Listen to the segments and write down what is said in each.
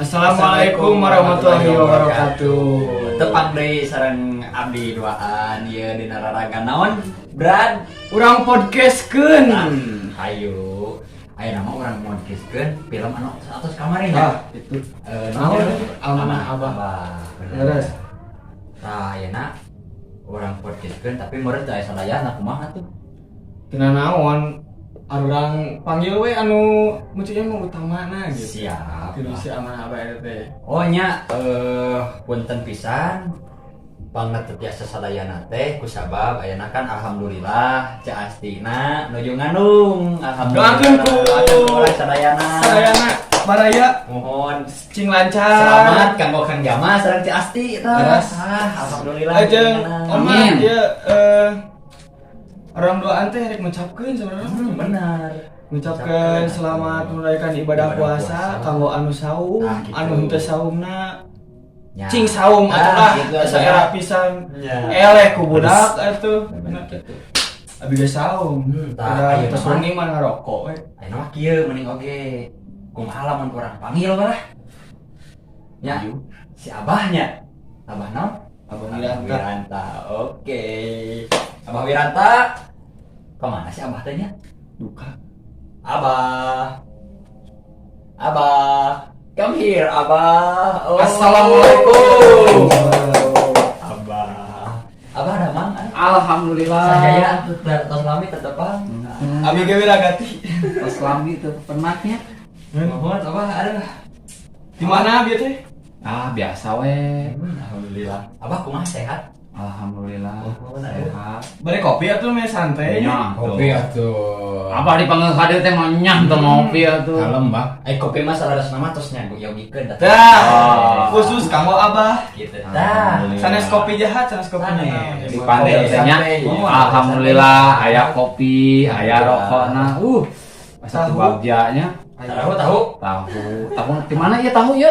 Assalamualaikum warahmatullahi wabarakatuh. Tepang deui sareng abdi duaan ieu dina raraga naon? Brad, Urang podcastkeun. Hayu. Aya nama urang podcastkeun film anu satos kamari nya. Itu. Naon? Amanah Abah. Beres. Tah ayeuna urang podcastkeun tapi meureun teu aya sadayana kumaha tuh? Tina naon? Urang panggil we anu muciknya mah utamana gitu. Siap. Kudu si amanah Abah eta teh. Oh nya punten pisan pangatet biasa sadayana teh kusabab ayeuna kan alhamdulillah ca astina nuju nganung alhamdulillah. Doakeun ku sadayana. Sadayana baraya Mohon cing lancar. selamat kanggo Kang Jama sareng Ci Asti tah. Beres. Alhamdulillah. Ajeng Oma Amin. dia orang doaan teh rek ngucapkeun sebenarnya. Benar. Ngucapkeun selamat menunaikan ibadah puasa kanggo anu saum, Nah, gitu. anu henteu saumna Ya. cing saum atuh gitu lah atuh. saera pisan. Ya. Eleh ku budak atuh. Benar gitu. Abi ge saum. Tah Udah ayeuna tos mah wengi mah ngarokok we. ayeuna mah kieu mending oge. Kumaha lamun urang panggil bae lah. Ya. Si Abahnya. Abah naon? Abah Wiranta. Wiranta. Oke. Abah Wiranta. Kemana sih Abah tanya? Duka. Abah. Abah. Come here, Abah. Oh. Assalamualaikum. Abah. Abah ada mang? Alhamdulillah. Saya tos lami terdepan. Abi ge wiragati. Pas lami itu pernahnya. Mohon Abah ada. Di mana abi teh? Biasa we. Alhamdulillah. Abah kumaha sehat? Alhamdulillah. Sehat. Bari kopi atuh meh santai. Nya. atuh. Abah dipanggil hadir teh mah nyah teu ngopi atuh. Kalem, Mbah. Kopi mah salaras nama tos nya yogikeun Dah. Khusus kanggo Abah. Gitu. Dah. Sanes kopi jahat, sanes kopi Sanes. jahat. Di pandai teh nya. Alhamdulillah aya kopi, aya rokokna. Asa Tahu. bahagianya. Tahu. Tahu di mana ya tahu ya?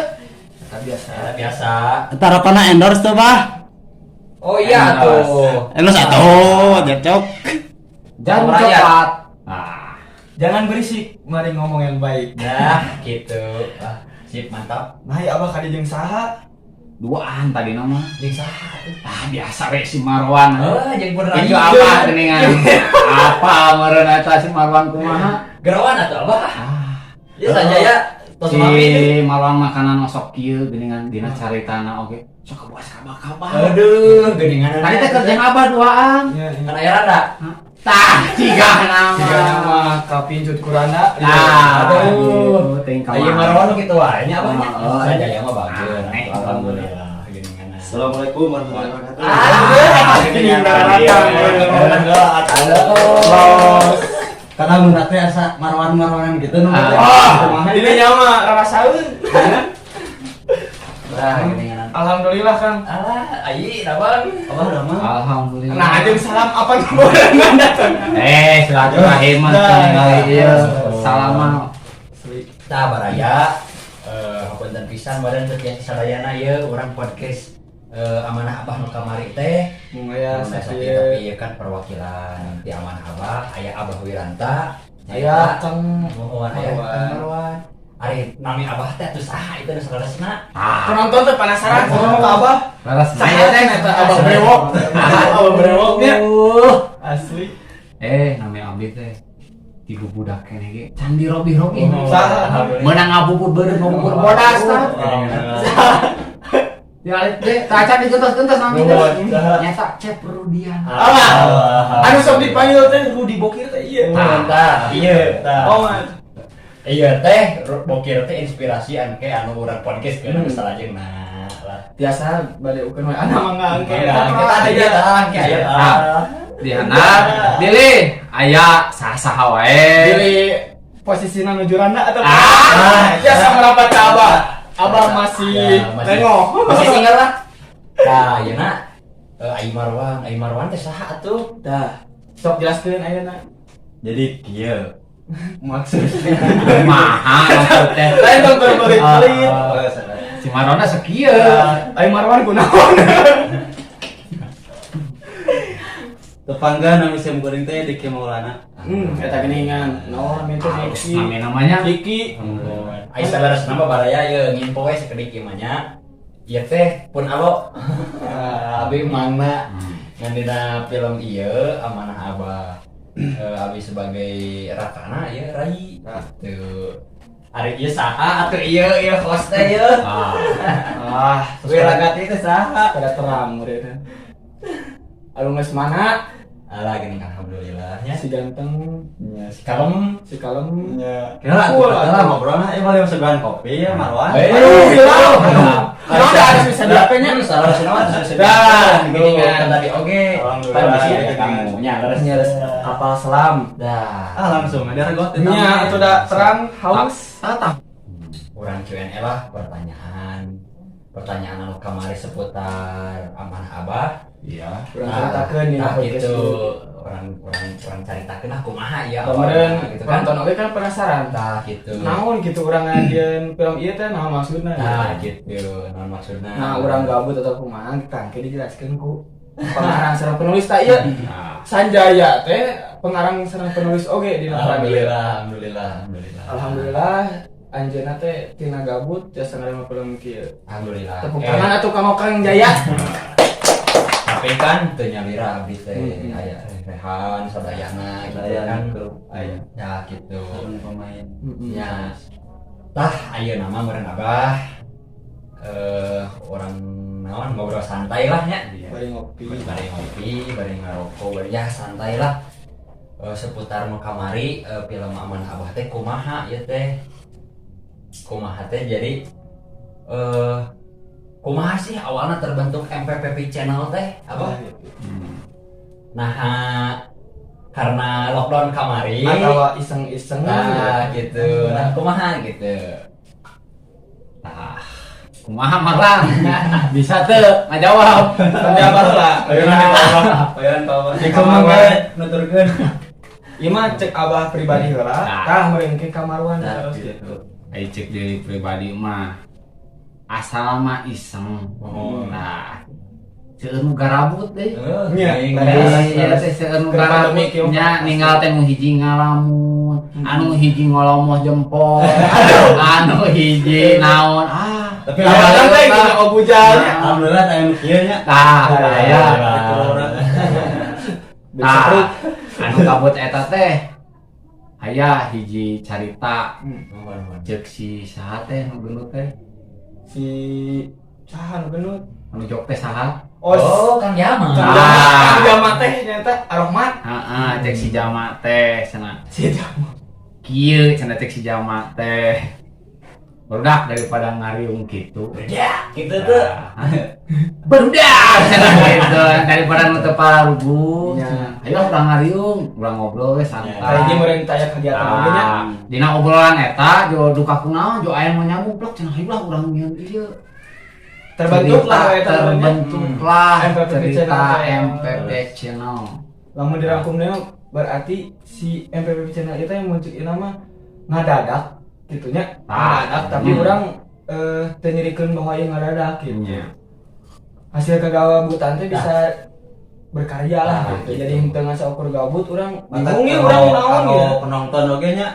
Biasa. Biasa. Entar rokokna endorse tuh, Bah. Oh iya tuh. Endorse atuh, jacok. Jarum Rakyat. coklat. Jangan berisik, mari ngomong yang baik. Nah, gitu. Sip, mantap. Nah, ya Abah kadi jeung saha? Duaan tadi nama. Jeung saha tuh? Biasa we si Marwan. Jeung beneran. Itu apa geningan? Apa meureun eta si Marwan kumaha? Gerawan atuh Abah. Ya saja ya. Tos Si mami. Marwan makanan osok kieu geningan dina caritana oge. Sok kebuas kabah-kabah. Aduh, geningan. Tadi teh kerjaan Abah duaan. Ya, Kan aya rada. Tah, tiga nama. Tiga nama kapincut kuranda. Nah, Aduh. tingkah. Ayo marwan gitu wae nya Abahnya. Oh, Saja ya mah bagus. Alhamdulillah. Geningan. Assalamualaikum warahmatullahi wabarakatuh. Halo. Karena mun teh asa marwan-marwanan gitu nu. Ini nyawa rara saeun. Nah, geningan. Alhamdulillah kan. Alah, ayi naban. Abah nama. Alhamdulillah. Nah, jeung salam apa kurangan datang. Silaturahim mah tinggal ieu. Salaman. Tah baraya hapunten pisan badan teu tiasa sadayana ieu urang podcast amanah Abah nu kamari teh. Mun aya Tapi sakieu ieu kan perwakilan di amanah Abah aya Abah Wiranta, aya Kang Mohon aya Kang Marwan. Ari nami Abah teh atuh saha itu nu saresna? penonton teh penasaran ngomong ka Abah. Laras Saya teh eta Abah brewok. Abah brewoknya asli. namanya abdi teh tilu budak kene ge candi robi-robi. Saha? Meunang ngabubur beureum ngabubur bodas tah. Ya teh kaca digentos-gentos nami teh. Nyata Cep Rudian. Anu sok dipanggil teh Rudi Bokir teh ieu. Tah, ieu tah. Oh, Iya teh, bokir teh inspirasi anu ke anu urang podcast keur salajengna. lah. Biasa balik ukeun we ana mangga engke. Kita aja tah ki aya. Di handap Dili aya saha wae. Dili posisina nuju randa atau Ya sama rapat ka Abah. Abah masih tengok. Masih singgah lah. Nah, ayeuna Ai Marwan teh saha atuh? Dah. Sok jelaskeun ayeuna. Jadi kieu. Maksudnya Mahal maksudnya. Lain dong berbelit-belit. Si Marona sekieu. Ai Marwan kunaon? Tepangga nu musim goreng teh di Kieu Maulana. Eta geuningan. Naon itu Diki. Namanya Diki. Ai sabaras nama baraya ye nginfo we sakedik ieu mah nya. Ieu teh pun alo. Abi mangna ngan dina film ieu Amanah Abah. Abi sebagai Rakana ieu Rai. Tuh. Ari ieu saha atuh ieu host teh ieu. Wiragati teh saha? Pada terang meureun. Anu geus mana? Alah gini alhamdulillahnya. Si ganteng, Si kalem. si kalem. Kira lah ngobrolna boleh segan kopi ya Marwan. Hilang. Kalau harus bisa diapenya. Salah sinawa terus Dah, gini gini kan tadi oke. Alhamdulillah. Kan masih ada kamu. Nya leres. Kapal selam. Dah. Langsung ada regot Nya itu udah terang haus. Urang Q&A lah pertanyaan anu kamari seputar Amanah Abah. iya. Urang ceritakeun di podcast gitu. itu. Orang caritakeun lah kumaha ya. Kemudian gitu kan. penonton oge kan penasaran. Tah gitu. Naon gitu urang ngajieun film ieu teh naon maksudna? Nah gitu. Naon maksudna? Nah, urang gabut atau kumaha tangke dijelaskeun ku pengarang sareng penulis teh ieu. Sanjaya teh pengarang sareng penulis oge di Alhamdulillah. Alhamdulillah anjeunna teh tina gabut jasa ngarema film kieu. Alhamdulillah. Tepuk tangan atuh ka Kang Jaya. Tapi kan teu nyalira abdi teh aya rehan sadayana gitu kan. Aya. Ya gitu. Pemain. Ya. Tah ayeuna mah meureun Abah orang naon ngobrol santai lah nya. Bari ngopi. Bari ngopi, bari ngarokok, bari ya santai lah. Seputar nu kamari film Amanah Abah teh kumaha ieu teh. Kumaha teh jadi kumaha sih awalnya terbentuk MPPP channel teh apa? Nah karena lockdown kamari Atau iseng-iseng nah gitu. Nah kumaha gitu. Nah, kumaha Marang? Bisa teu ngajawab. Penjabat lah. Bayaran bawah. Di kamar nuturkeun. ieu mah cek Abah pribadi heula. Nah. Tah meureun ke Kamarwan. Nah, Gitu. Ayo cek diri pribadi mah asal mah iseng. Nah, seueur garabut deh. Nya, Iya, teh seueur garabut nya ninggal teh nu hiji ngalamun, anu hiji ngolomoh jempol, anu hiji naon Tapi Kadang teh gini obujalnya. alhamdulillah aya nu kieu nya. tah aya. Bisa Anu kabut eta teh aya hiji carita cek si saha teh nu gelut teh si saha nu gelut. anu jok teh saha Oh, Kang Jamal. Kang Jamal teh nyata Arahmat. heeh cek si Jama teh cenah Si Jamal. kieu cenah cek si Jama teh barudak daripada ngariung kitu Ya, gitu tuh. barudak cenah gitu daripada nu teu parugu Ya. ayo urang ngariung urang ngobrol we santai Tadi dia meureun taya kegiatan oge nya. Dina obrolan eta jo duka kunaon jo aya nu nyambung plek cenah hayu lah urang nyieun ieu Terbentuklah eta terbentuklah MPPP cerita channel. MPP channel. Lamun dirangkumnya berarti si MPPP channel itu yang muncul nama ngadadak gitunya. Ngadadak tapi orang teu nyerikeun bahwa ieu ngadadak gitu. Iya. Hasil kagabutan teh bisa berkarya lah gitu. Jadi henteu ngasa ukur gabut urang bingung ge urang naon gitu. Penonton oge nya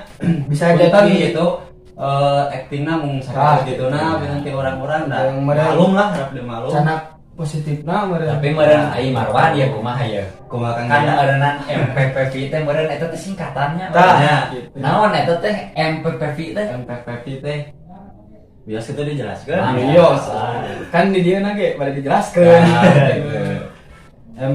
Bisa jadi jadi gitu. Aktingna mung sakitu gitu nah nanti orang-orang dah Yang mereka- malum lah harap dia malum. canak positifna meureun. Tapi meureun Ai Marwan ya kumaha ya. Kumaha Kang Kan Jaya. ngaranna MPPV teh meureun eta teh singkatannya. Tah, Ya. gitu. Naon eta teh MPPV teh? MPPP teh biasa itu dijelaskan. Ah, Iya, kan di dieu na ge bade dijelaskeun. Nah, gitu.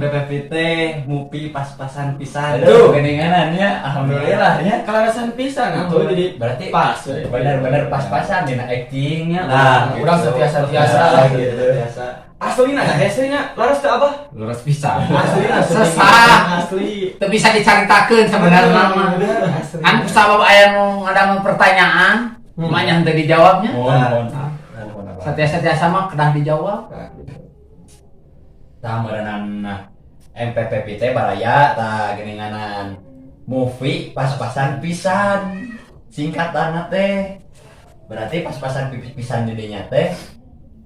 MPPP teh mupi pas-pasan pisan. Aduh, geninganan ya. Alhamdulillah ya. Kelarasan pisan atuh jadi Berarti pas. benar-benar pas-pasan dina actingnya. Nah, Urang setiasa-tiasa lah gitu. Biasa. Aslina laras teh Abah. Lurus pisan. Aslina Sesah. asli. Teu bisa dicaritakeun sebenarnya mah. Asli. Kan sabab aya nu ngadang pertanyaan, manya henteu dijawabnya. Mohon. Satiasa mah kedah dijawab. Tah meureunan MPPP teh baraya tah geninganan movie pas-pasan pisan. Singkatan teh berarti pas-pasan pisan jadinya teh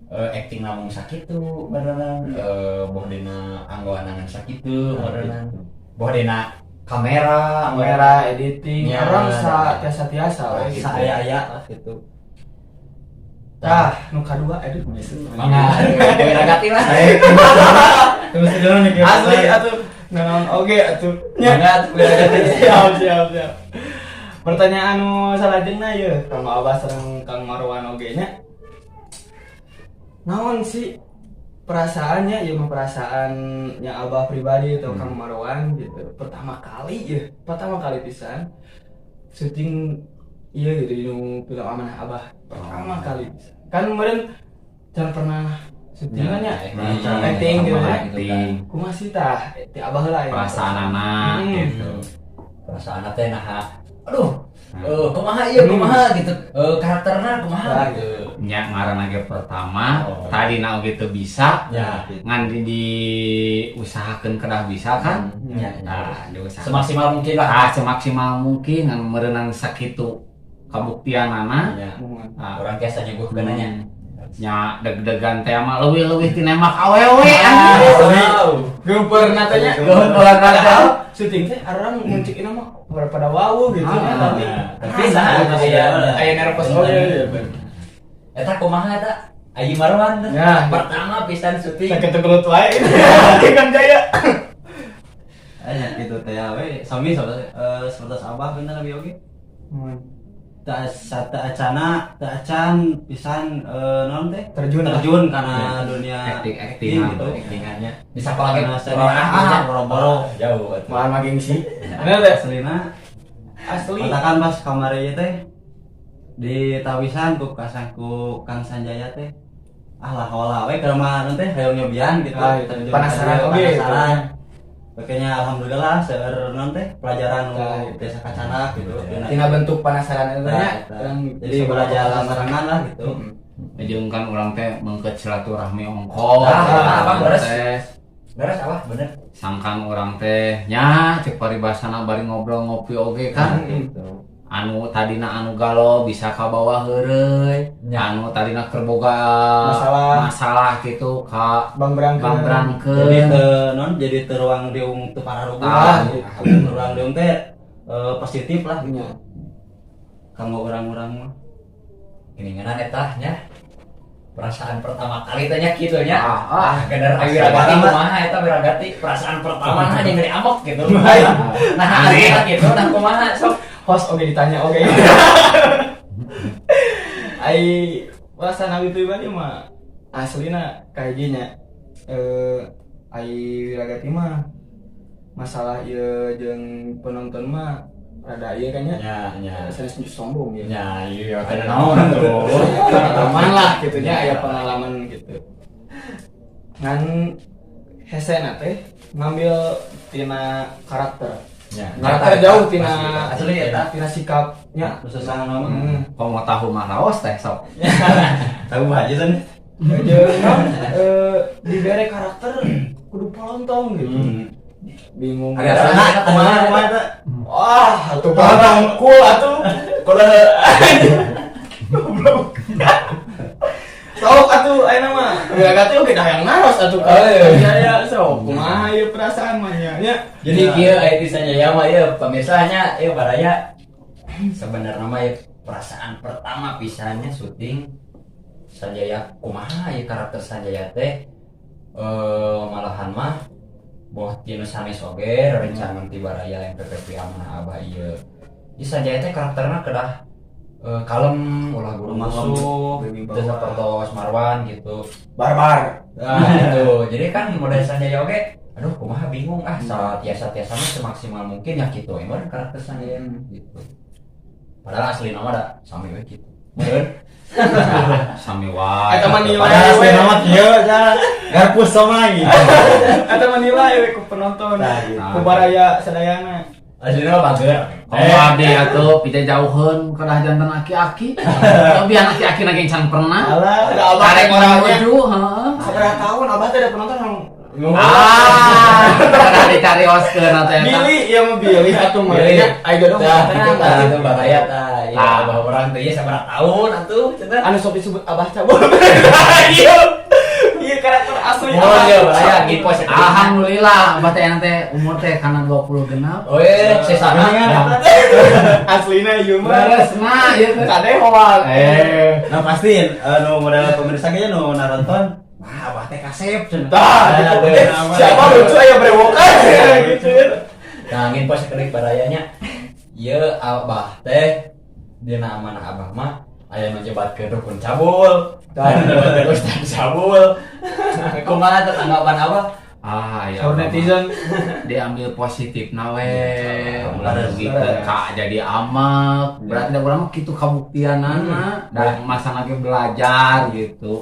acting namung sakitu beneran boh dina anggoanangan sakitu beneran boh dina kamera editing Ya. orang tiasa-tiasa we gitu. Saya lah gitu. Tah nu kadua aduh geus. Mangga wiragati lah. terus dulu nih Asli atuh naon oge atuh. Mangga Siap. Pertanyaan anu salajengna ye Kang Abah sareng Kang Marwan oge nya. Naon sih perasaannya ya mah perasaannya Abah pribadi atau Kang Marwan gitu. Pertama kali pisan syuting iya gitu di film Amanah Abah pertama kali pisan. Kan kemarin jangan pernah syutingannya acting gitu ya. Kumaha sih tah ti Abah heula ya. Perasaan anak gitu. perasaan teh nah aduh kumaha ieu kumaha gitu karakterna kumaha gitu Nya ngaran ge pertama, Oh. tadina oge teu bisa. ya Ngan diusahakeun kedah bisa kan? ya Nah, diusahakeun. semaksimal mungkin lah Semaksimal mungkin ngan merenang sakitu kabuktianana. ya Nah, orang biasa nyebutkeun nya nya deg-degan teh mah leuwih ti nembak awewe Geumpeur natanya Geumpeur nata. syuting teh arang muncik ieu mah pada wow gitu Ah. ya tapi nah aya nervous oge. eta kumaha eta Aji Marwan Ya. pertama pisan syuting Sakit gelut wae. Kan jaya. Aya gitu teh we. Sami seperti Abah bener abi oge. Tak acan pisan naon teh? Terjun karena dunia Acting gitu. actingannya bisa lagi Karena boro-boro jauh Mahal mah gengsi. Bener teh. aslina. Asli. Katakan pas kamari teh ditawisan ku Kang Sanjaya teh. Lah hawala we keur mah teh hayang nyobian gitu. Ah, Terjun penasaran ka oge. dieu, penasaran. Makanya alhamdulillah seueur naon teh pelajaran nu Ah, desa kacana gitu. Tina bentuk penasaran itu nya. Jadi belajar larangan lah gitu. Jeung kan urang teh mengkeut silaturahmi ongkos. Apa beres? Tes. beres apa bener Sangkan urang teh nya cek paribasana bari ngobrol ngopi oge kan. Gitu. Anu tadina anu galau bisa ka bawah heureuy. Ya. Anu tadina keur boga masalah gitu ka Bang Berangkeun. Jadi Berangkeun. jadi ruang diung teu pararugu Ah, ruang diung teh positif lah gitu. Nya. Kanggo orang-orang mah. geninganan eta nya perasaan pertama kali tanya gitu nya Ah, kadar ayu wiragati kumaha eta wiragati perasaan pertama nah yang dari amok gitu nah Aneh. eta gitu nah kumaha sok Host oge ditanya oge. Ai perasaan abi pribadi mah aslina kayak ai wiragati mah masalah ieu jeung penonton mah rada ieu kan nya. nya Serius sombong ya. nya iya kada naon tuh Pengalaman lah gitu nya aya pengalaman gitu. Ngan hesena teh ngambil tina karakter. nya Karakter jauh tina Asli eta. tina sikapnya. Khususnya nama Kok mau tahu mah laos teh sok. tahu aja kan. Jeung dibere karakter kudu polontong gitu. Bingung. Agak Nah, kumaha eta? Wah, atuh polontong cool atuh. Kalau sok atuh ayeuna mah. Wiragati oge dah yang naros atuh ka. Ya sok kumaha ieu perasaan mah nya. jadi kieu aya di Sanjaya mah ieu pamirsanya ieu baraya sebenarnya mah ieu perasaan pertama pisannya syuting Sanjaya kumaha ieu karakter Sanjaya teh malahan mah boh tina sanes oge rerencangan ti baraya MPPP Amanah Abah ieu ieu Sanjaya teh karakterna kedah kalem ulah guru musuh terus sapertos Marwan gitu Barbar. nah gitu jadi kan model Sanjaya oge aduh kumaha bingung tiasa-tiasana semaksimal mungkin ya gitu emang karakter saya gitu padahal asli nama ada sami we gitu meureun Sami wae. Eta mah nilai Padahal asli we. nama kieu nya garpus sama gitu. Eta mah nilai we ku penonton. Nah, gitu. Ku baraya sadayana. asli nama bager Kalau abdi atuh pita jauheun kedah jantan aki-aki. Tapi anak aki-aki na geus can pernah. Alah, ada abah Karek teh orang orangnya. uju, heeh. Sabaraha tahun abah teh ada penonton yang Kada dicari oskeun atuh eta. Billy, iya mah Billy atuh mah. Billy. Ai dodong Tah, teh. gitu tah itu baraya tah ya Tah. abah orang teh ya sabar tahun atuh cenah Anu sok disebut abah cabul. Iya. Iya karakter asli oh iya baraya gipo sakitu Alhamdulillah, abah teh ena teh umur teh kana 20 genap. oh iya sesana Aslina ieu mah. Beresna ieu teh. Kade hoal. Nah pasti nu model pemirsa ge nu nonton wah abah teh kasep cenah. Tah, Aduh, siapa lucu aya brewokan gitu. nah angin pas kerik barayanya ieu abah teh dina amanah abah mah aya nu nyebatkeun rukun cabul dan nyebatkeun ustaz cabul kumaha teh tanggapan abah Ya. Saur netizen Diambil positif nawe. Beres, Gitu ka jadi amak. Berarti da urang mah kitu kabuktianana dan masa lagi belajar gitu.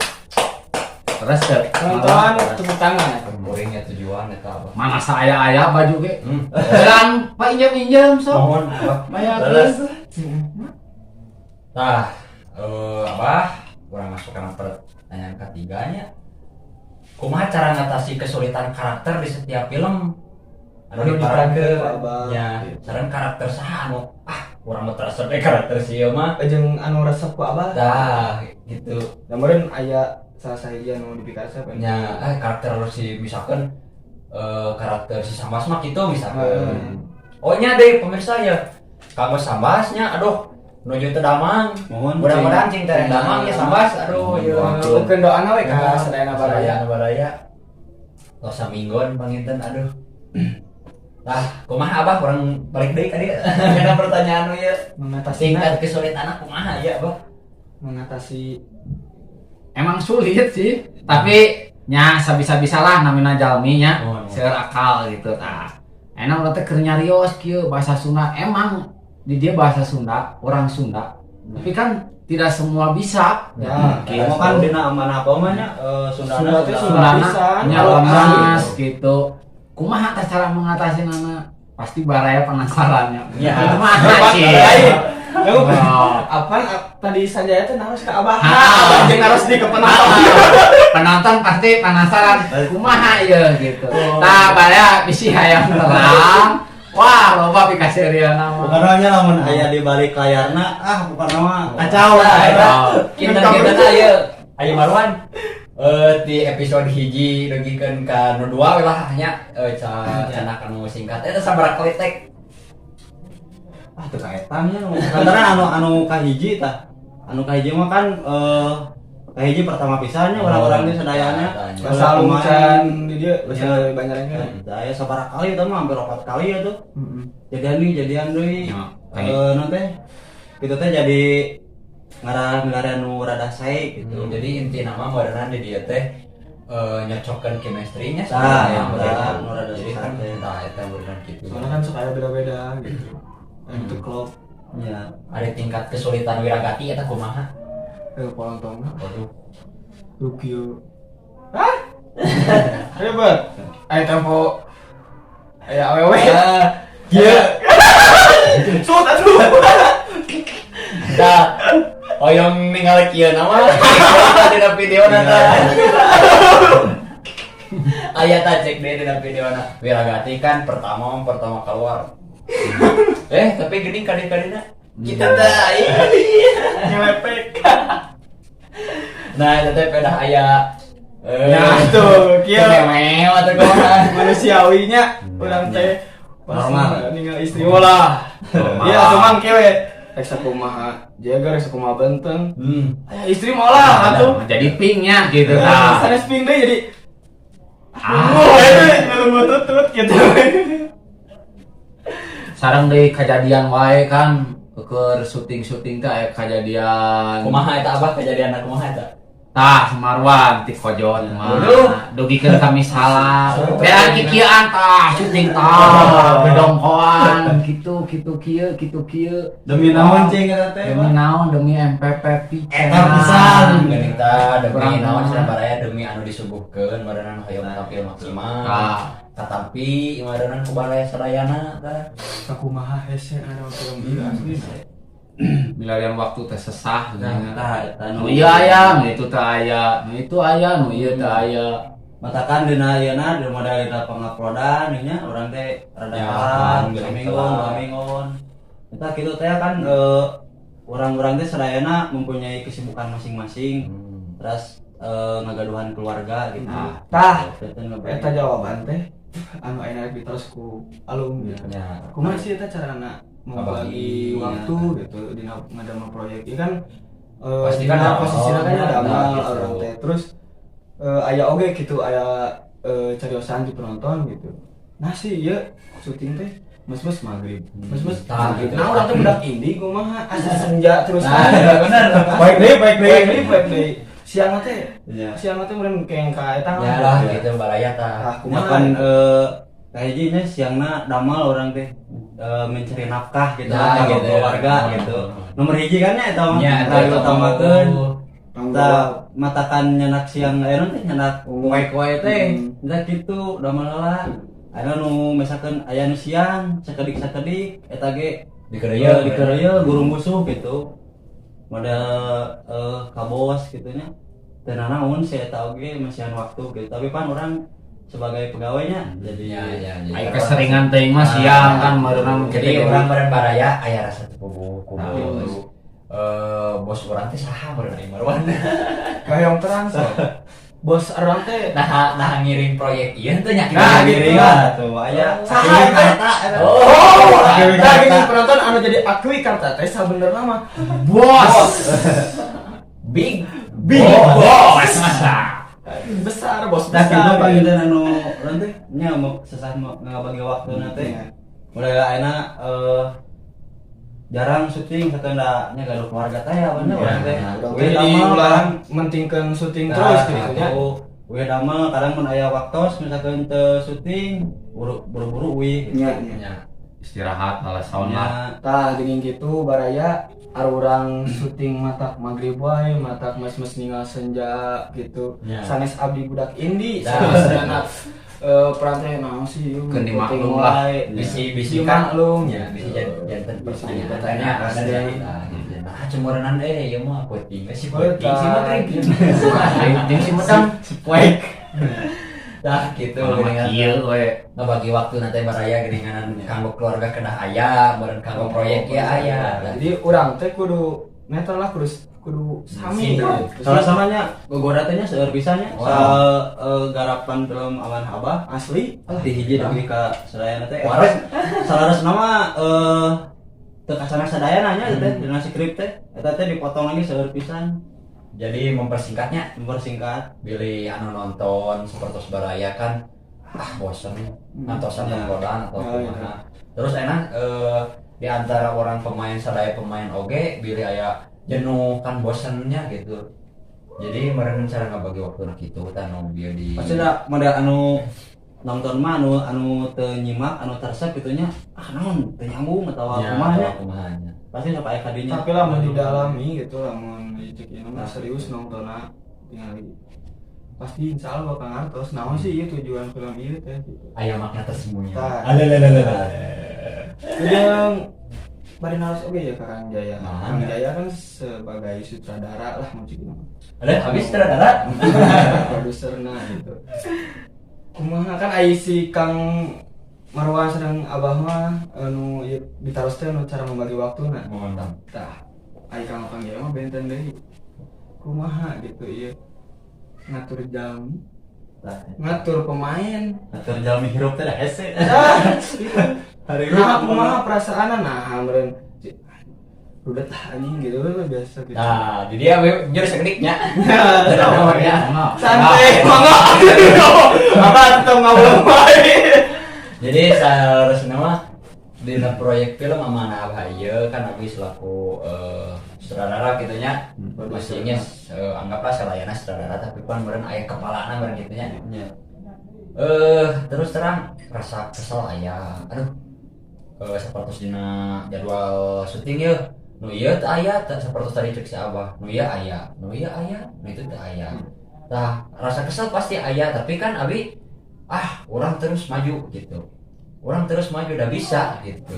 Terus teh penonton tepuk tangan. Boringnya tujuan eta abah mana saya aya baju ge. Dan Pak injem sok. mohon abah Bayakeun. nah abah kurang masuk karena pertanyaan ketiganya kumaha cara ngatasi kesulitan karakter di setiap film anu diparankeun Abah. ya saran karakter saha anu urang mah terasa teh karakter si ieu mah Jeung anu resep ku abah. dah gitu Namun aya salah sahiji anu dipikasa apa? nya karakter si misalkan karakter si Sambas mah kitu misalkan oh nya deh pemirsa ya kagak Sambasnya aduh nuju teu damang Mohon mudah-mudahan cing teh damang ya Sambas aduh ya Bukan doana we ka sadayana baraya. baraya tos saminggon panginten aduh nah kumaha abah orang balik deui ka dieu kana pertanyaan nu ieu Mengatasi tingkat kesulitan kumaha ya abah mengatasi Emang sulit sih, tapi nya sabisa-bisalah namina jalmi nya Oh, seur akal gitu tah. Enak urang teh keur nyarios kieu bahasa Sunda. Emang di dia bahasa Sunda, orang Sunda. Tapi kan tidak semua bisa. Ya, gitu. Mau kan dina amanah apa mah nya Sunda Sunda teh Sundana bisa. nya lemas gitu. Kumaha teh cara mengatasi nana? Pasti baraya penasarannya. Ya. Kumaha sih? Lalu Oh. apa tadi Sanjaya teh naros ke abah. Ah. Abah jeung naros di ke penonton. Penonton pasti penasaran kumaha ya gitu. Oh. Tah baraya bisi hayang terang. Wah, loba aplikasi Riana bukan mah. hanya lamun aya di balik layarna bukan nama kacau Nah, eta Oh. kinten-kinten aya Marwan di episode hiji dugikeun ka nu 2 we lah nya cenah anu singkat eta sabaraha kali tek teu kaetannya lantaran anu kahiji tah anu kahiji mah kan kahiji pertama pisannya orang-orang di sadayana Masa lumayan di dia bisa banyak yang saya sabaraha kali eta mah hampir 4 kali ya tuh jadian deui Ya, non teh kitu teh jadi ngaran nu rada sae gitu jadi inti nama modernan di dia teh nyocokkan chemistry-nya Tah, yang tah, benar. nu rada Jadi kan susah. tah eta modernan gitu. Soalnya kan suka ada beda-beda gitu. Untuk klub ya Ada tingkat kesulitan wiragati eta kumaha? penonton. Waduh. Rukio. Hah? Hebat. Ayo tempo. Ayo awewe. Iya. Sut atuh. Tah, oyong ningali kieu nama dina video nata. Aya tah cek deh dina video na. Wiragati kan pertama keluar. Tapi geuning kadin-kadina. Kita teh Nyelepek. Nah, eta teh pedah aya Ya tuh, kieu mewah atau kumaha. manusiawinya urang teh Normal. ninggal istri lah. Normal. Iya, cuman kewe rek sakumaha jaga rek sakumaha benteng. Aya istri mah lah atuh. jadi pingnya gitu Nah, tah. sanes ping deui jadi Ah. oh, itu mau tutut gitu. Sareng deui kejadian wae kan keur syuting teh aya kejadian Kumaha eta abah kejadian kumaha eta? Tah Sumarwan ti kojon mah. Waduh. Dugikeun kami salah. Bean kikieuan tah syuting tah bedongkoan kitu kieu. Demi naon cing eta teh? Demi naon demi MPP Eta pisan. Geuning tah demi Kurang naon mah. cenah baraya demi anu disuguhkeun meureunana hoyong tampil maksimal. Tatampi meureunana ku baraya sadayana tah. Sakumaha hese ada film ieu asli. Milarian waktu teh sesah Nah, eta nu ieu aya, nu itu teh aya, nu itu aya, nu ieu teh aya. matakan dina ayeuna di modal dina penguploadan nya urang teh rada Ya, kalah gitu. minggon. Eta kitu teh kan urang-urang teh sadayana mempunyai kesibukan masing-masing. Terus ngagaduhan keluarga gitu. Tah, Eta eta jawaban teh anu ayeuna diterus ku alum gitu. Ya. Kumaha sih eta carana membagi Ngabagi, waktu gitu dina ngadamel proyek ieu kan Pasti kan dina ada posisina kan awalnya, ada amal gitu. orang teh terus aya oge gitu aya cariosan di penonton gitu. Nah sih ieu syuting teh mes-mes magrib. Mes-mes Tah, gitu. nah urang teh budak indie kumaha asa senja terus Nah, bener. baik deui. Siang teh Iya. meureun keng ka eta Ya lah gitu baraya tah. Tah Kumaha kumaha kan kayaknya siangna damal orang teh mencari nafkah gitu Ya, kanggo gitu. keluarga gitu. Nomor hiji kan eta mah Ya, kita utamakeun. tanggung Kita jawab. matakan nyenak siang teh nyenak wae-wae teh. Hmm. Da kitu damal heula. Aya nu misalkan aya nu siang sakedik eta ge dikeureuy gurung busuh gitu. Modal ka bos kitu nya. Teu naon si eta oge masihan waktu gitu. Tapi pan orang sebagai pegawainya jadi Ya. Ai keseringan teh mah siang kan meureun Jadi orang bareng baraya aya rasa teu puguh ku Nah, bos. Bos urang teh saha meureun ieu Marwan. Gayong terang so. Bos orang teh Nah ngiring proyek ieu teh nya Nah, kita gitu. tuh aya Saha eta? Oh, Nah, gini penonton anu jadi akui kata teh sabenerna mah bos. big Bos. besar bos Nah, kita besar. panggilan anu urang teh nya mau sesah mau ngabagi waktuna teh. Mulai ayeuna jarang syuting sakeunda nya gaduh keluarga teh ya bener urang teh. Urang We teh jadi damel ulah kadang mentingkeun syuting terus gitu nya. We damel kadang mun aya waktos misalkan teu syuting buru-buru we. Nya. Istirahat malah sauna. Nya. Tah geuning kitu baraya arurang syuting matak magrib wae, matak mes-mes ninggal senja gitu. Ya. Sanes abdi budak indie, Ya. sanes anak peran teh naon sih ieu Keun dimaklum penting lah. wae. bisi Dimaklum. ya bisi janten Bisi pertanyaan pertanyaan. ada dari nah cemuranan ieu mah penting si Oh, penting si mah tah. penting si medang Poek. dah gitu Kalau mah kieu we. ngebagi waktu nanti baraya geuninganan kanggo keluarga kedah aya bareng kanggo proyek ya aya Jadi urang teh kudu netral lah kudu sami. Sinkron. gitu. Salah samanya gogoda teh nya seueur pisannya. Wow. Garapan film Aman Abah Asli. di hiji demi ka sadayana teh. Waras. Salaras nama teu kasana sadayana nya teh dina skrip teh. Eta teh dipotong lagi seueur pisan. jadi mempersingkatnya Mempersingkat. pilih anu nonton seperti baraya kan bosen nontosan Ya. nontonan atau Ya, ya. kumaha terus enak di antara orang pemain sadaya pemain oge pilih aya jenuh kan bosennya gitu jadi meureun cara ngabagi waktu kitu tah nu bieu di Pasti da model anu nonton mah anu teu nyimak anu tersep kitu nya naon teu nyambung atawa Ya, kumaha nya. atau kumaha nya. Pasti sampai aya kadinya. Tapi lamun didalami gitu lamun cek ieu mah serius nontonna tingali. Pasti insya Allah bakal ngartos naon sih ieu tujuan film ieu teh gitu. Aya makna tersembunyi. Tah. Alalalalala. Yang bari naos oge ya Kang Jaya. Nah. Kang Jaya kan sebagai sutradara lah mun cik ieu mah. Ada habis sutradara. Produserna gitu. Kumaha kan aya si Kang Marwan sareng Abah mah anu ieu ditaros teh anu cara membagi waktuna. Mantap. Tah, aya Kang Jaya mah benten deui. Kumaha gitu ieu. Ngatur jam, ngatur pemain. Atur jalmi hirup teh da hese. Nah, gitu. Hari Nah, kumaha perasaanna nah meureun udah anjing gitu biasa gitu. Nah, jadi dia jujur sekediknya. Santai, mangga. Apa tetep ngawul wae. Jadi seharusnya mah dina proyek film amanah abah ieu kan abi selaku sutradara gitu nya. Masihnya anggaplah salayana sutradara tapi kan meureun aya kepalana meureun kitu nya. Nya. Terus terang rasa kesel aya. Aduh. Sapertos dina jadwal syuting ye. Nu ieu teu aya sapertos tadi cek si abah. Nu ieu aya, nu aya, nu itu teu aya. Tah rasa kesel pasti aya tapi kan abi orang terus maju gitu. Orang terus maju udah bisa gitu.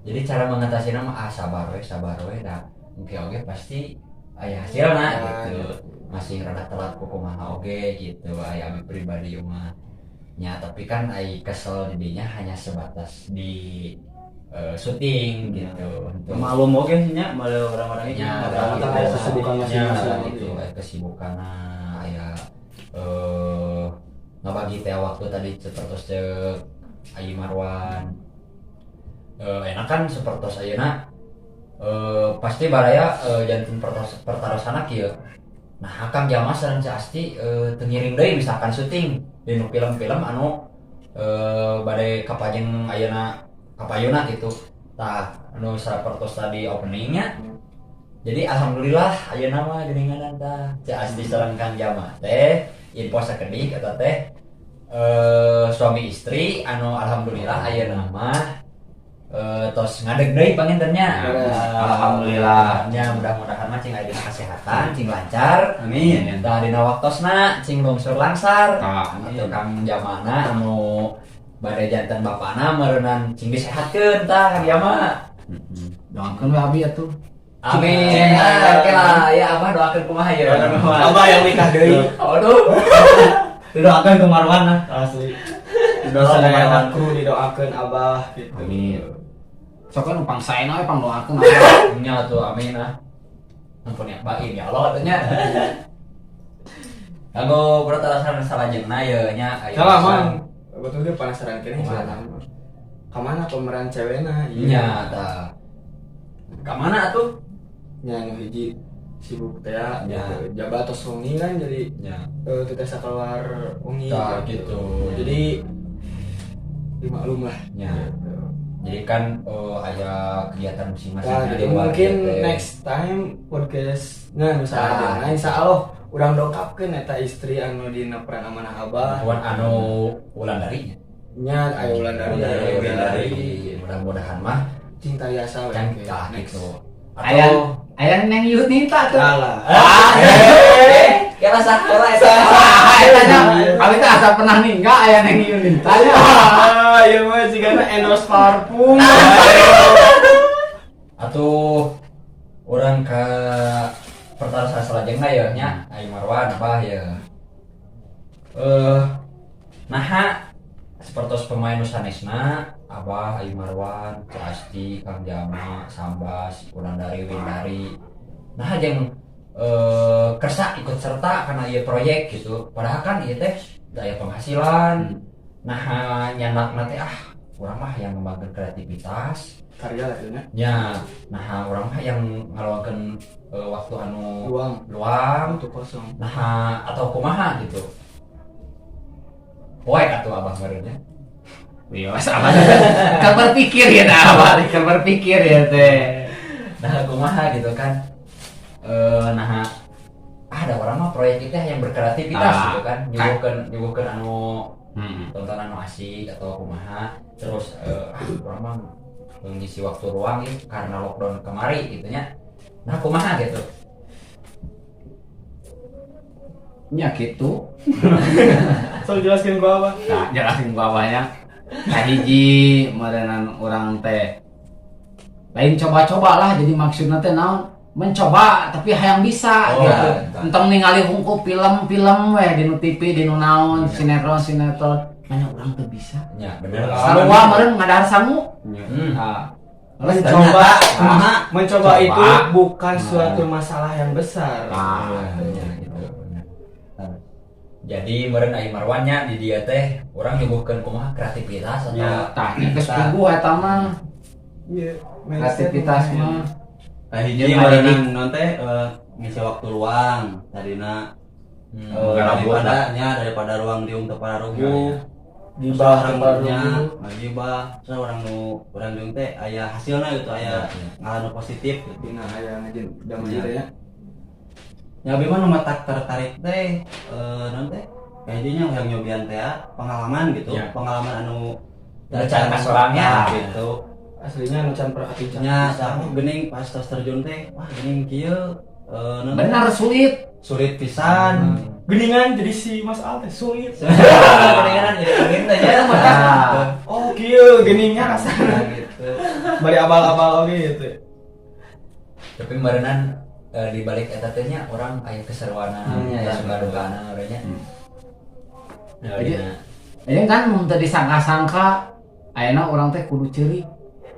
Jadi cara mengatasi nama sabar we dah. Mungkin oke pasti aya hasilna gitu. Masih rada telat kumaha oge gitu aya abi pribadi mah. Ya tapi kan ai kesel jadinya hanya sebatas di syuting gitu. Maklum oge nya malah orang-orang ini ada kesibukan masing-masing gitu. Kesibukan aya ngabagi teh waktu tadi sepertos cek Ayi Marwan enak kan sepertos ayeuna pasti baraya janten pertarosana kieu. Nah akang jama sareng Ci Asti teu ngiring deui misalkan syuting di nu film-film anu bade kapajeng ayeuna kapayuna gitu. Tah anu sapertos tadi openingnya. Jadi alhamdulillah ayeuna mah geuningan tah Ci Asti sareng Kang Jama teh info sakedik eta teh suami istri anu alhamdulillah ayeuna mah tos ngadeg deui pangintennya. Alhamdulillah. Ya mudah-mudahan mah cing aya dina kesehatan, cing lancar. Amin. Tah dina waktosna cing lungsur langsar. Amin. Atuh Kang Jamana anu bade janten bapana meureunnan cing disehatkeun tah dia mah. Doakeun we abi atuh. Amin. Oke lah, ya abah doakeun kumaha ye. Abah yang nikah deui. Aduh. Doakan ke Marwan Asli. Dosa Doakan kru didoakeun abah gitu. Amin. Sok kan pang saena we pang doakeun abah. Nya tuh amin ah. Ampun ya baik ya Allah atunya. Kanggo pertarasan salajengna ye nya aya. Salah mang. Betul dia penasaran kene Kemana? Kamana pemeran cewekna? Nya tah. Ka mana atuh? Nya nu hiji sibuk teh Ya. jabat tos wengi kan jadi Nya. teu tesa keluar wengi Tah, gitu. Jadi dimaklum lah. Nya. Jadi kan ada kegiatan masing-masing. Nah, jadi mungkin next time podcast ngan misalnya insyaallah urang dongkapkeun eta istri anu dina peran amanah abah. Puan anu Wulandarinya. Nya aya Wulandari. Mudah-mudahan mah cinta biasa we. kan tah gitu. Aya neng Yunita tuh. Salah. Kira sakola eta. Eta nya abi teh asa pernah ninggal aya neng Yunita. Ieu mah sigana endorse parfum. Atuh urang ka pertarasan salajengna ya nya Ayi Marwan apa ya. Naha sepertos pemain nu sanesna Abah, Ayi Marwan, Ci Asti, Kang Jama, Sambas, Wulandari, Windari. Nah jeung kersa ikut serta karena ieu proyek gitu. Padahal kan ieu teh daya penghasilan. Nah nyanakna teh urang mah yang ngembangkeun kreativitas. Karya lah nya. Ya, nah urang mah yang ngaluangkeun waktu anu Luang luang. untuk kosong. Nah atau kumaha gitu. Poek atuh Abah meureunnya. Wios apa? Kan berpikir ya dah, balik kan berpikir ya teh. Nah kumaha gitu kan. Nah ada orang mah proyek kita yang berkreativitas gitu kan. Nyuguhkeun anu tontonan anu asik atau kumaha. Terus orang mah mengisi waktu ruang gitu karena lockdown kemari gitu nya. Nah kumaha gitu. Nya kitu. So jelaskeun gua apa? Nah, jelasin gua abahnya. Kahiji meureunnan urang teh lain coba-coba lah jadi maksudna teh naon mencoba tapi hayang bisa gitu. Entong ningali hungkul film-film we di nu TV di nu naon sinetron mana urang teu bisa. Ya bener. Sarua meureun ngadahar sangu. Mencoba itu bukan suatu masalah yang besar. Jadi meureun Ayi Marwannya di dia teh urang nyuguhkeun kumaha kreativitas atau Tah geus puguh eta mah. Iya, Kreativitas mah. Hiji meureun non teh ngisi waktu luang tadina daripada ruang diung teu pararuguh. Gibah orang baru. nya gibah so orang nu urang jeung teh aya hasilna gitu aya ngaran positif gitu. Nah, aya ngajin damai Iya. teh ya. Ya abi mah nu matak tertarik teh naon teh kayaknya yang nyobian teh pengalaman gitu Iya. pengalaman anu Rencana kas orangnya. gitu Aslinya anu can perhati nya saku geuning pas tos terjun teh wah geuning kieu naon teh, Benar sulit. sulit pisan Geningan jadi si Mas Al teh sulit. Kedengaran jadi angin aja. Nah, Oh, kieu geningnya rasana. gitu. Bari abal-abal oge gitu. Tapi merenan di balik eta teh nya orang aya keseruanna, aya iya. suka-dukana urangnya. Nah, Jadi- dina Ini kan mun teu disangka-sangka ayeuna urang teh kudu ceurik.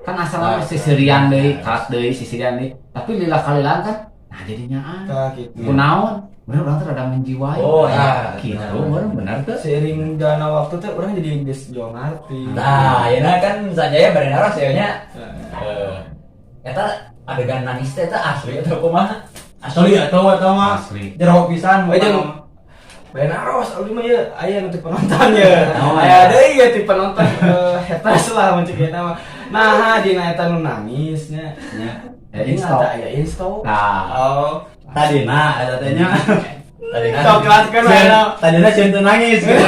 Kan asalna Nah, sisirian deui, nah. kalat deui, sisirian deui. Tapi lila kalilan kan nah jadinya Tah gitu. kunaon? Bener urang teh rada menjiwai. Oh, Nah, iya. gitu Benar. bener teh. Seiring jalanna waktu teh urang jadi geus jo ngarti. Nah, ayeuna kan sajaya bari naros ya nya. Nah, Eta adegan nangis teh eta asli atau kumaha? Asli atau mah Asli. jero pisan we jeung Benaros, abdi mah ye aya nu ti penonton ye. Aya deui ye ti penonton hetas lah mun cek eta mah. Nah, dina eta nu nangis nya. Jadi Insto. aya insto. Nah, oh tadina eta teh nya Tadi kan Coklat kan aya. tadina cieun teu nangis gitu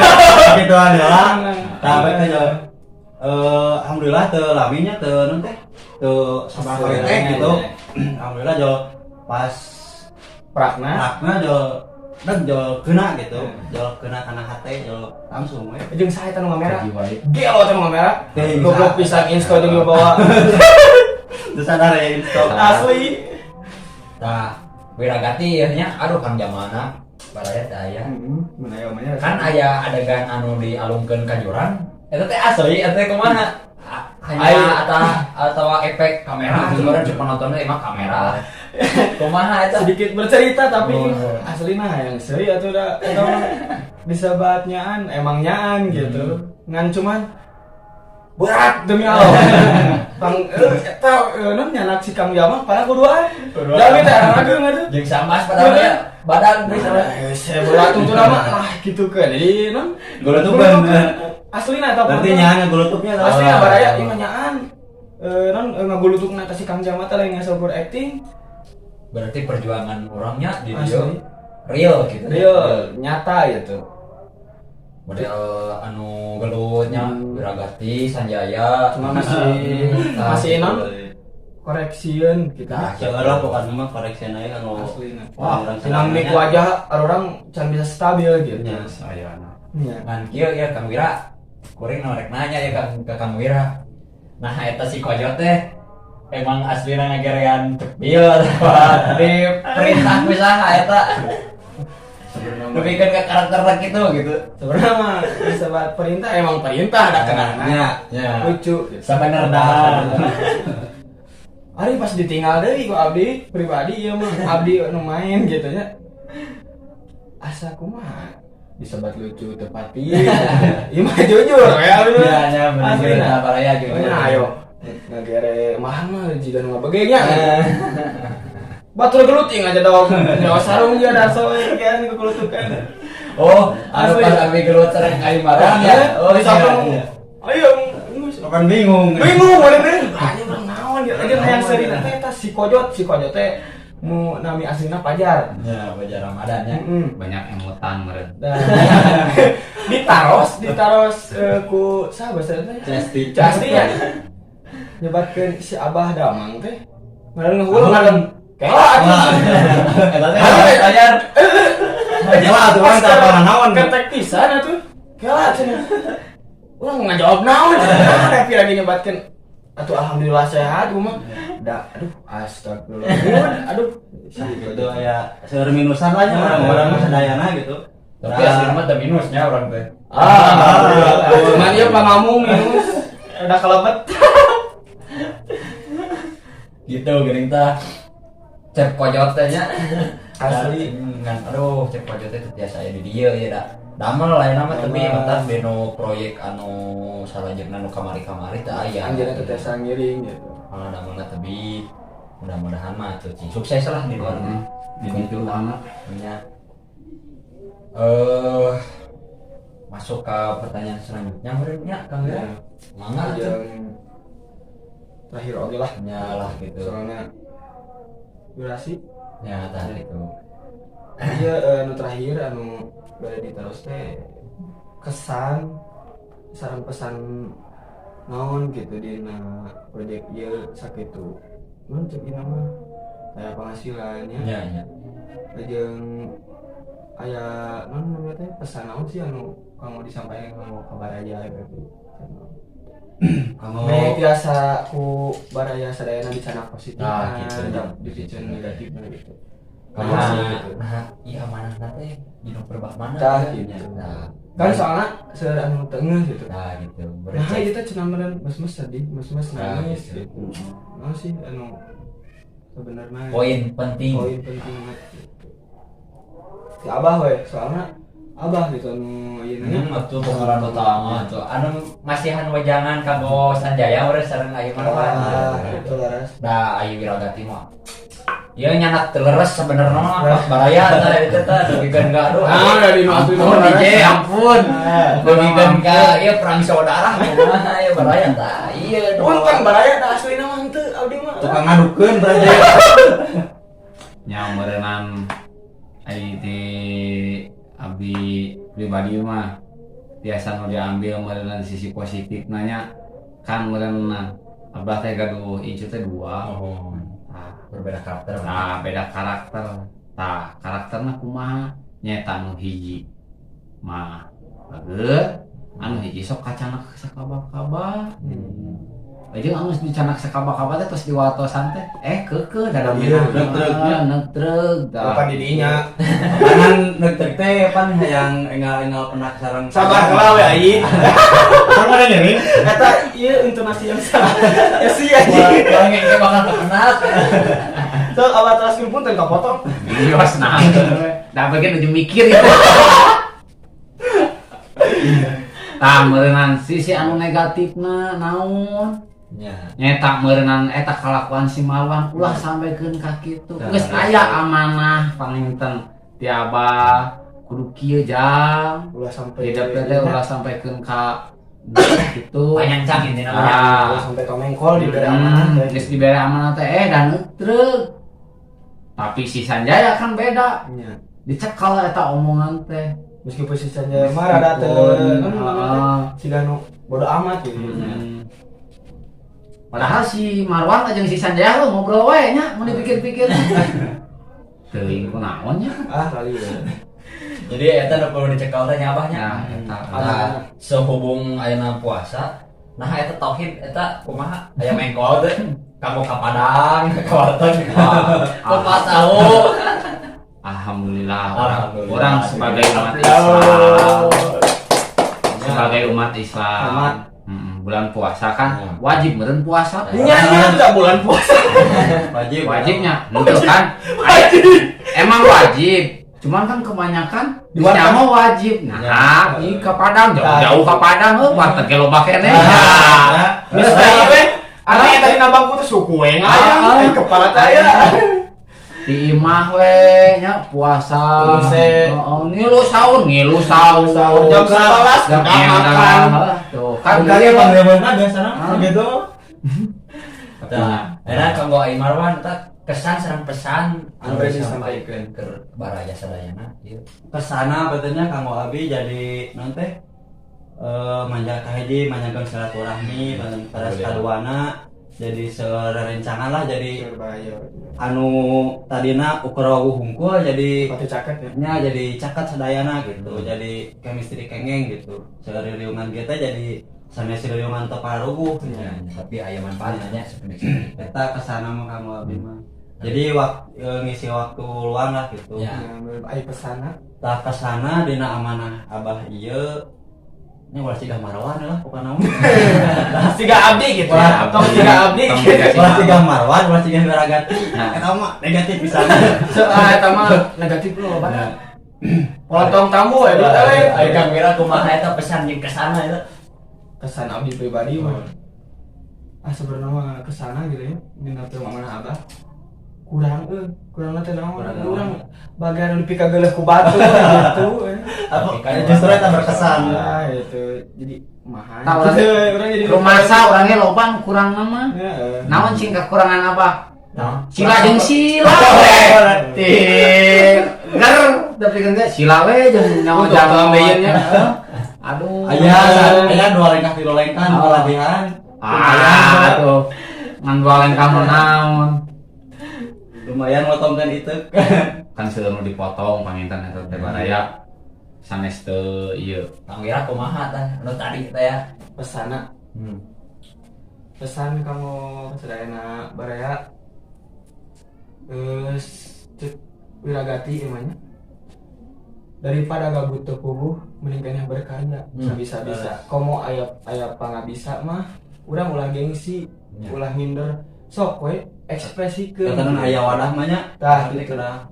gitu adalah tapi teh alhamdulillah teu laminya teu naon teh teu sabaraha kali teh gitu alhamdulillah jo pas Prakna. rakna jo deg jo keuna gitu jo keuna kana hate jo langsung we Jeung saha eta nu ngamera? menjiwai. Gelo teh nu ngamera. Teh, Goblok pisan insto jeung bawa. terus sadar ya itu Asli. Nah, wiragati ya nya aduh Kang Jamana baraya teh aya. Mun aya omanya. Kan aya adegan anu dialungkeun ka jurang. Eta teh asli, eta teh kumaha? Hanya atau efek kamera sebenarnya cuma nontonnya emang kamera. Kumaha eta? sedikit bercerita tapi Oh. aslinya yang seri atau udah disabat nyaan emang nyaan gitu ngan cuman berat demi Allah Kang eta non nyanak si Kang Jamal pada kuduan tapi teh ageung atuh Jeung sambas padahal badan geus saya berat untuk nama gitu kan jadi non Gulutuban. aslina eta Berarti nyaan gulutupnya aslina baraya ieu mah nyaan non ngagulutukna ka si Kang Jamal teh lain ngaseueur acting berarti perjuangan orangnya di Asli. dia real gitu. real nyata gitu Model anu gelutnya Hmm. Wiragati, Sanjaya, cuma masih non koreksian gitu Nah, Segala pokoknya mah koreksi aja kan aslina Wah, dinamik wajah orang can bisa stabil gitu Ya. Sayana. Iya. Ngan kieu ya Kang Wira. Kuring norek nanya ya Kang Wira. Nah, eta si Kojot teh emang aslina ngagerean cepil di perintah misalnya eta lebihkan ke karakter gitu. Sebenarnya mah disebut perintah emang perintah ada kenangan Ya. lucu gitu. Sabener dah. Ari pas ditinggal deui ku abdi pribadi ieu mah abdi nu main gitu nya. Asa kumaha disebut lucu tepati. Ieu mah jujur ya bener. Iya, ya bener. Aslina. Baraya gitu. Nah, ayo ngagere mahal mah jika nu ngabegenya. Batur geluting aja dong. Nyawa sarung dia daso kan kegulutukan. Oh, anu Asli. pas abi gelut cereng kali marah ya. Oh, di samping. iya. Ayo, Kapan bingung. bingung mana deh. Aja orang naon dia aja hayang seri teh eta si Kojot teh mu nami aslina Pajar. Ya, baca Ramadan ya. Banyak emutan meureun. Dan ditaros ku saha basa teh? Cesti. Casti ya. Nyebatkeun si Abah Damang teh. Ngaran ngehul ngaran kela Eta teh Aduh, ajar. Nyawa atuh orang tak pernah naon. Ketek pisan atuh. Kela cenah. Urang ngajawab naon. Tapi lagi nyebatkeun atuh alhamdulillah sehat mah. Da aduh astagfirullah. Aduh. Gitu ya seueur minusan lah nya orang-orang sadayana gitu. Tapi aslinya mah teu minusnya orang teh. Cuman ieu pangamung minus. Udah kelebet. Gitu geuning tah. Cep Kojot teh nya. Asli. Ngan aduh cep Kojot teh biasa aya di dieu ya da. Damel lain nama tapi mentas beno proyek anu salajengna nu kamari-kamari teh aya. Anjeunna teh tiasa ngiring gitu. Damelna tebi. Mudah-mudahan mah tuh sukses lah di luar nih. Di ditu anak. Nya masuk ke pertanyaan selanjutnya menurutnya Kang Ya, Ira mangga aja yang terakhir oke lah nyalah gitu soalnya durasi ya tadi itu iya anu terakhir anu boleh diterus teh kesan saran pesan naon gitu dina proyek ieu sakitu mun cek ieu mah aya penghasilannya ya ya jeung aya naon namanya teh pesan naon sih anu kamu disampaikan kamu kabar aja gitu kamu Nek biasa ku baraya sadayana dicana positif Ah, gitu. di piceun negatif gitu. kamu Nah, sih gitu. nah iya mana nanti di perbah mana Tah, ya? gitu. Nah, Kan soalnya seueur anu tengah gitu. nah gitu Nah, berecek itu cenah meureun mas-mas sedih, mas-mas Nah, nangis gitu. gitu. Nah sih anu sebenarnya poin penting poin penting banget gitu. Si Abah we, soalnya Abah gitu anu ieu nya. waktu pengalaman pertama tuh anu masihan wajangan kago Sanjaya urang sareng ayeuna mah Ah, itu laras. da ayu wiragati mah ieu nyanak teu leres sabenerna mah pas baraya tah eta tah dugikeun ka aduh Ah, dari nu asli ampun DJ ampun Ah, dugikeun ka ieu perang saudara kumaha ieu baraya tah ieu Untung baraya da aslina mah henteu abdi mah. tukang ngadukeun berarti nya meureunnan ai di abdi pribadi mah biasa nu diambil meureunnan sisi positif nanya kan meureunna abah teh gaduh incu teh dua. oh Tah, berbeda karakter nah beda karakter. Tah, karakterna kumaha? Nyeta anu hiji mah bageur, anu hiji sok kacanak sakaba-kaba. Aja anu dicanak sakaba-kaba teh tos diwatosan teh keukeuh Iya, dada minang neuk-neuk. neuk-neuk. Apa didinya? kanan neutek teh pan hayang enggal-enggal penak sareng Sabar heula we aing. sama ada nih Eta ieu intonasi yang salah. Ya sih anjing. orang yang bakal kepenak Sok awal teraskeun pun teu kapotong. Bios nah. Da bagian ujung mikir itu. Tah meureunnan sisi anu negatifna naon? ya Nyeta meureunnan eta kalakuan si Marwan ulah sampekeun ka kitu. Geus aya amanah panginten ti Abah kudu kieu jang. Ulah sampai Tidak teh ulah sampekeun ka kitu. panyancang intinya Ah. banyak ulah sampai tomengkol di beda amanah teh. Geus dibere amanah teh dan neutreg. Tapi si Sanjaya kan beda. Nya. Dicekal eta omongan teh. Meskipun si Sanjaya mah rada teu siga nu bodo amat gitu. Padahal si Marwan jeung si Sanjaya lu ngobrol wae nya mun dipikir-pikir. Teuing kunaon nya? Ah kali ya. jadi eta nu perlu dicekal teh nyabahnya Nah, eta. nah sehubung ayeuna puasa nah eta tauhid eta kumaha aya mengkol teh kamu ka Padang ka Warteg ka Tahu Alhamdulillah Alhamdulillah. orang sebagai umat Ya. Islam sebagai umat Islam Umat. bulan puasa kan Ya. wajib meureun puasa. Nya tidak bulan puasa. Wajibnya betul kan? Emang wajib. Cuman kan kebanyakan di Warteg. mah wajib. Nah, ini ke Padang jauh-jauh ke Padang warteg ge loba keneh. Geus tadi we. Anu yang tadi nabangku tuh suku we ngayang kepala taya. Di imah we nya puasa. Buset. Ngilu sahur. Jam 11 Jam makan. Tuh, kan kali panggilna biasana gitu nah enak kanggo Ai Marwan eta kesan sareng pesan Anu disampaikan. ke baraya sadayana ieu kesana betulnya kanggo abi jadi nanti manja kahiji manjakeun silaturahmi pada kaduana jadi serencangan lah jadi anu tadina ukurawu hungkul jadi Pati caket ya. nya jadi caket sadayana gitu jadi chemistry kengeng gitu seririungan kita jadi sanes seririungan teparuguh ya, tapi aya manfaatnya sebenarnya eta kesana mah kamu abi mah jadi ngisi waktu luang lah gitu Ya. Ai pesana. tah kesana dina amanah abah ieu ini ulah siga Marwan lah pokoknya nama Siga abdi gitu. Wah, Tong siga abdi. tong siga ulah siga Marwan ulah siga Wiragati Nah. eta mah negatif bisa Eta mah negatif lo banget. Potong tamu ya di teh. Ai Kang Mira kumaha eta pesan jeung kesana eta Kesan abdi pribadi mah. Sebenarnya mah kesana gitu ya. Dina teu amanah abah. kurang nanti naon Kurang kurang bagian lebih kageuleuh ku batu gitu Justru itu berkesan. nah itu jadi mahal Tahu gitu, orang jadi rumasa orangnya lobang kurang nama. ya, Naon sing kekurangan apa? Nah, Sila jeung sila. Gar tapi kan sila we jeung nyawa jago nya. Aduh. Aya dua lengkah tilu lengkah nu latihan. Tuh. Ngan dua lengkah naon. Lumayan motongkan itu. Kan seueur nu dipotong panginten eta teh baraya. Sanes teu ieu. pangira kumaha tah anu tadi teh ya. pesana pesan kamu sedayana baraya cek wiragati emangnya daripada gabut teu puguh mending yang berkarya bisa komo aya pangabisa mah urang ulah gengsi ulah minder sok we ekspresikeun Katakan aya wadah mah nya. tah Ini gitu kena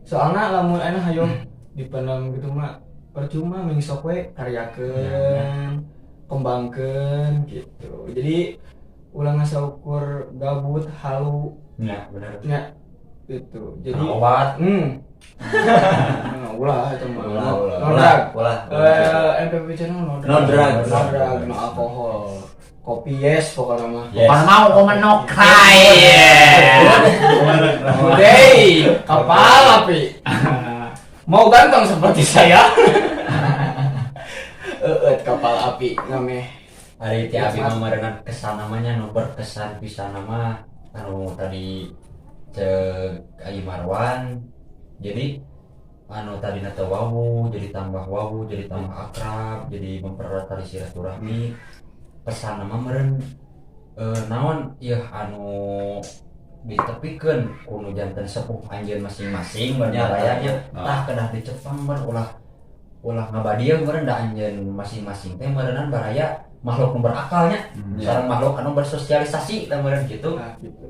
soalna lamun ana hayo dipendam gitu mah percuma mending sok we karyakeun kembangkeun gitu jadi ulah ngasaukur gabut halu Ya, benar. nya gitu jadi Obat. ulah itu mah ulah. NPP channel No drug. no alkohol kopi yes pokoknya mah Bukan mau omen no cry. Hey, kapal api. Mau ganteng seperti saya. Kapal api ngameh. Ari ti abi mah merenang kesan namanya nu berkesan pisan nama anu tadi cek Ayi Marwan. Jadi anu tadi nata wawu jadi tambah akrab jadi mempererat tali silaturahmi. Pesan nama meren naon ieu anu ditepikeun kuno janten sepuh anjeun masing-masing berbayanya tah kedah di Jepang ulah ngabadieu meureun da anjeun masing-masing teh meureunnan baraya makhluk nu berakalnya sareng makhluk anu bersosialisasi teh meureun kitu Gitu.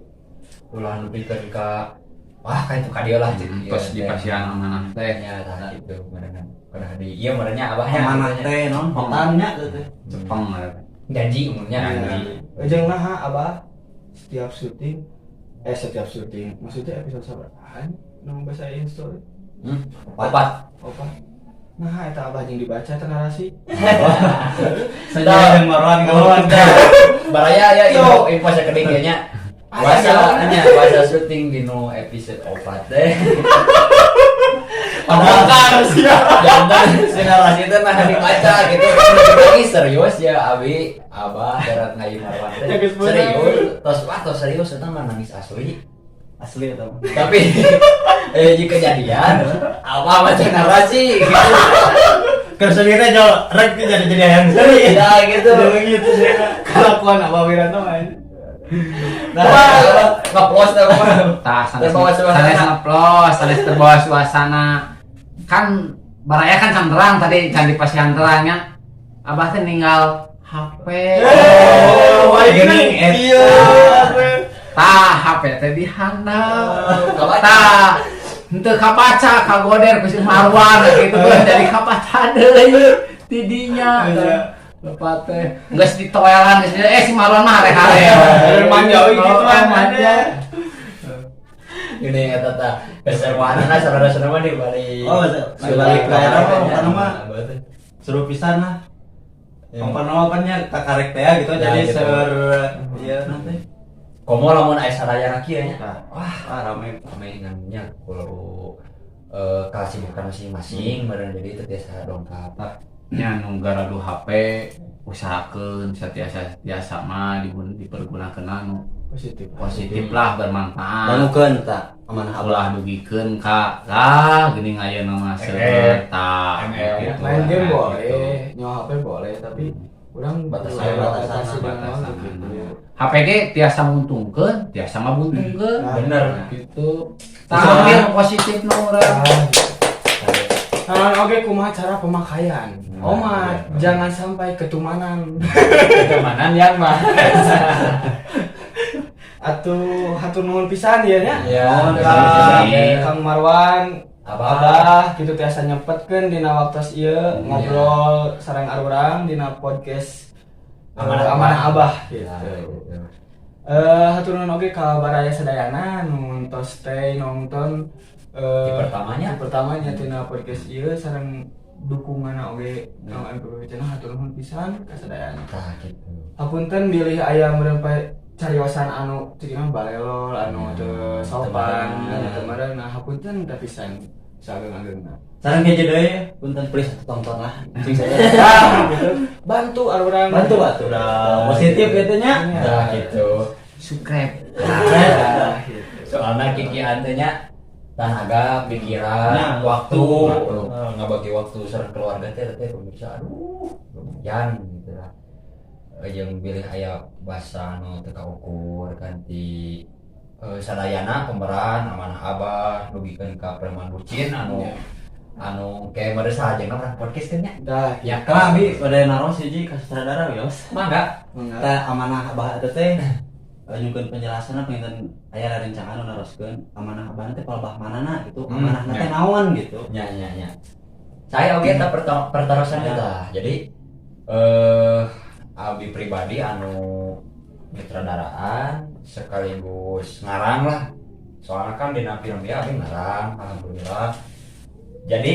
ulah nu pikeun ka wah ka itu ka dieu lah Tos di pasian amanah teh. ya tah kitu meureunnan kedah di ieu meureunnya abahnya Amanah teh non hotannya teh. Jepang lah. janji umumnya Jeung naha abah setiap syuting maksudnya episode sabaraha nu bahasa Insta opat apa nah eta abah jeung dibaca teh narasi Saja yang Marwan kawan. baraya ya info sakedik nya bahasa syuting di no episode opat teh Padahal jantan sinarasi itu nah dibaca gitu lagi serius ya abi abah darat Ayi Marwan teh serius serius eta mah nangis asli asli eta. tapi jika kejadian abah baca narasi gitu Kersendiri jo rek jadi yang seri. ya gitu Gitu sih. kelakuan abah Wiranto main nah ngeplos dah Tah Terbawa suasana. sanes ngeplos, sanes terbawa suasana. Kan baraya kan canterang tadi can di pasian terangnya. Abah teh ninggal HP. Gini iya Tah HP teh dihandap. Tah henteu kabaca kagoder ku si Marwan gitu jadi kabaca deui ti dinya. Lepat teh geus ditoelan geus si Marwan mah hare-hare. manja gitu kan manja. ini eta tah keseruanana saudara-saudara mah di balik Oh, balik ka era mah seru pisan lah. Umpama kan nya kakarek teh gitu jadi gitu. seur ieu nanti. komo lamun aya sarayana kieu nya Wah, rame. mainannya kalau kasibukan masing-masing meureun jadi teu tiasa dongkap Nya nu garadu HP usahakeun satiasa mah dipergunakeun anu positif lah bermanfaat. Bangukeun tah amanah Ulah dugikeun ka geuning ayeuna mah seueur tah gitu. main game boleh nyawa HP boleh tapi urang Batasan. Batasan. HP ge tiasa nguntungkeun, tiasa ngabuntungkeun. bener Gitu. Tah positif nu urang. Nah, oke kumaha cara pemakaian. Jangan sampai ketumanan. kemanan yang mah Hatur nuhun pisan ya nya. ya Kang Marwan apa gitu tiasa nyempetkeun dina waktos ieu ngobrol sareng arurang dina podcast Amanah Abah gitu. Haturan oge ka baraya sadayana nu tos teh nonton Di pertamanya tina podcast ieu sareng dukunganna oge nu MPP channel hatur nuhun pisan ka sadayana. Tah gitu. Hapunten bilih aya meureun cariosan anu cenah balelol anu teu sopan anu teu meureun nah hapunten teh pisan sageng-agengna. Sareng ge deui punten please tonton lah. Cing saya. Gitu. Bantu urang Bantu atuh udah positif gitu nya. Tah gitu. subscribe. Soalnya kiki antenya tenaga, pikiran, Nah, waktu, waktu. ngabagi waktu sareng keluarga teh pemirsa aduh lumayan gitu lah. Yang pilih aya basa anu teu kaukur kanti sadayana pemeran amanah abah nugikeun ka preman bucin anu kayak mere sajengna orang podcast kan nya. Dah, Ya Kalau abi pada naros hiji ka sutradara wios. mangga. Tah amanah abah eta teh nyukeun penjelasanna pengen aya rerencangan nu naroskeun amanah abah teh palebah manana gitu. Amanahna teh naon gitu. Nya. Saya oge eta pertarosan eta. Jadi abi pribadi anu sutradaraan sekaligus ngarang lah. Soalnya kan dina film dia abi ngarang alhamdulillah. Jadi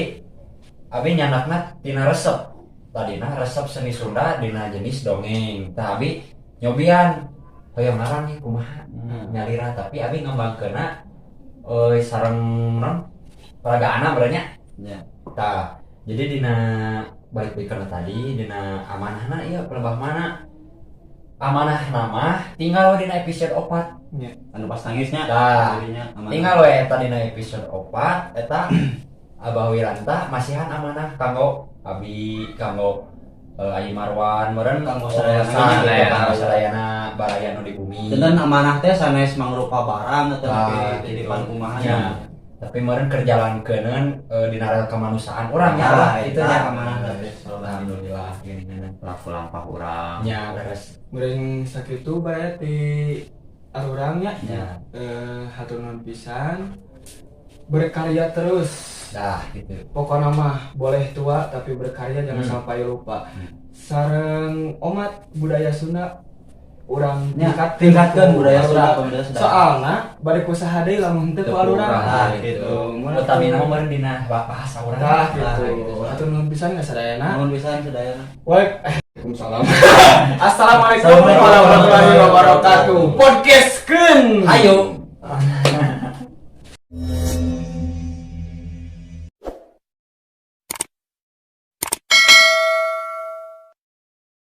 abi nyanakna tina resep. Tadina resep seni Sunda dina jenis dongeng. Tah abi nyobian hoyong ngarang nih kumaha nyalira tapi abi ngembangkeunna sareng non peragaana berenya. Ya. Tah, jadi dina balik-balikan tadi dina amanahna ieu pelebah mana? Amanah nama tinggal we dina episode 4. nya. Anu pas nangisnya. Tah, jadinya amanah. tinggal we eta dina episode 4 eta Abah Wiranta masihan amanah kanggo abi kanggo Ayi Marwan meureun Kanggo sadayana baraya nu di bumi. Dan amanah teh sanes mangrupa barang atau titipan kumaha. Ya. Tapi meureun kerjalankeun dina rel kemanusiaan urang nya Nah, lah itu nya amanah teh. alhamdulillah gini Laku lampah urang. nya beres. Meureun sakitu bae ti arurang nya. Ya. Hatur nuhun pisan. Berkarya terus. Dah gitu. Pokoknya mah boleh tua tapi berkarya jangan sampai lupa. Sareng omat budaya Sunda urang tingkatkeun budaya Sunda. Soalna bari usaha deui lamun teu ku arurang. Tah, Gitu. Utami nama meureun dina bahasa urang. Tah gitu. Hatur nuhun pisan ka sadayana. Namun bisa sedayana. Waalaikumsalam. Assalamualaikum warahmatullahi wabarakatuh. Podcastkeun. Ayo